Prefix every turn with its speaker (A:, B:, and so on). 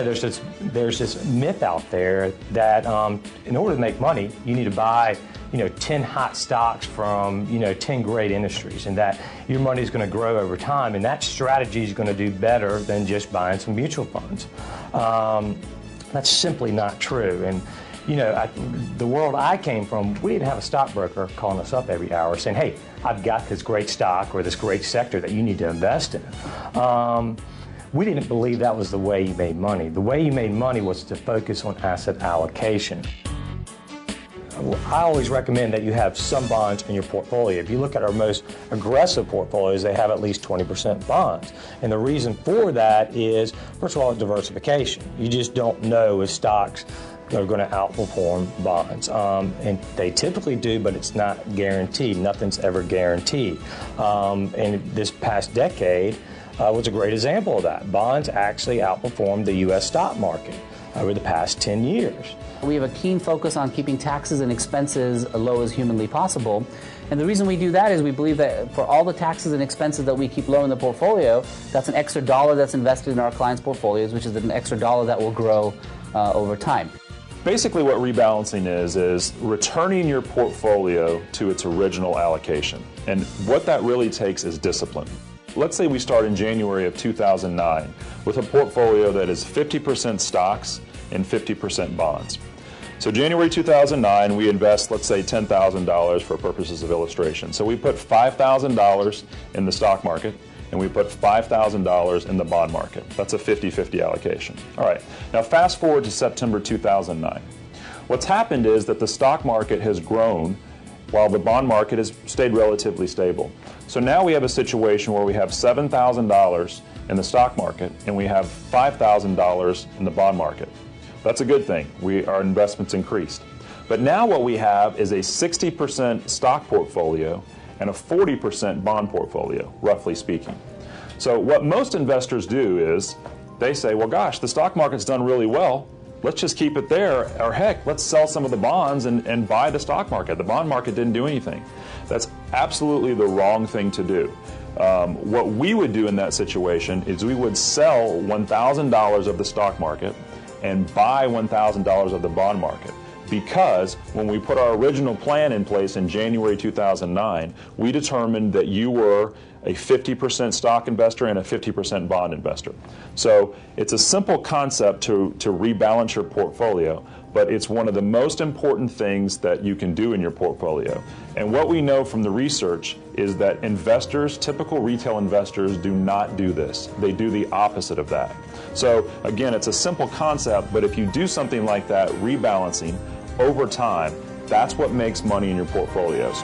A: there's this myth out there that in order to make money, you need to buy 10 hot stocks from 10 great industries, and that your money is going to grow over time, and that strategy is going to do better than just buying some mutual funds. That's simply not true. And the world I came from, we didn't have a stockbroker calling us up every hour saying, hey, I've got this great stock or this great sector that you need to invest in. We didn't believe that was the way you made money. The way you made money was to focus on asset allocation. I always recommend that you have some bonds in your portfolio. If you look at our most aggressive portfolios, they have at least 20% bonds. And the reason for that is, first of all, diversification. You just don't know if stocks are going to outperform bonds. And they typically do, but it's not guaranteed. Nothing's ever guaranteed. And this past decade was a great example of that. Bonds actually outperformed the U.S. stock market over the past 10 years.
B: We have a keen focus on keeping taxes and expenses as low as humanly possible. And the reason we do that is we believe that for all the taxes and expenses that we keep low in the portfolio, that's an extra dollar that's invested in our clients' portfolios, which is an extra dollar that will grow over time.
C: Basically what rebalancing is returning your portfolio to its original allocation. And what that really takes is discipline. Let's say we start in January of 2009 with a portfolio that is 50% stocks and 50% bonds. So January 2009, we invest, let's say, $10,000 for purposes of illustration. So we put $5,000 in the stock market, and we put $5,000 in the bond market. That's a 50-50 allocation. All right, now fast forward to September 2009. What's happened is that the stock market has grown while the bond market has stayed relatively stable. So now we have a situation where we have $7,000 in the stock market and we have $5,000 in the bond market. That's a good thing. Our investments increased. But now what we have is a 60% stock portfolio and a 40% bond portfolio, roughly speaking. So what most investors do is they say, well, gosh, the stock market's done really well. Let's just keep it there, or heck, let's sell some of the bonds and buy the stock market. The bond market didn't do anything. That's absolutely the wrong thing to do. What we would do in that situation is we would sell $1,000 of the stock market and buy $1,000 of the bond market. Because when we put our original plan in place in January 2009, we determined that you were a 50% stock investor and a 50% bond investor. So it's a simple concept to rebalance your portfolio, but it's one of the most important things that you can do in your portfolio. And what we know from the research is that investors, typical retail investors, do not do this. They do the opposite of that. So again, it's a simple concept, but if you do something like that, rebalancing, over time, that's what makes money in your portfolios.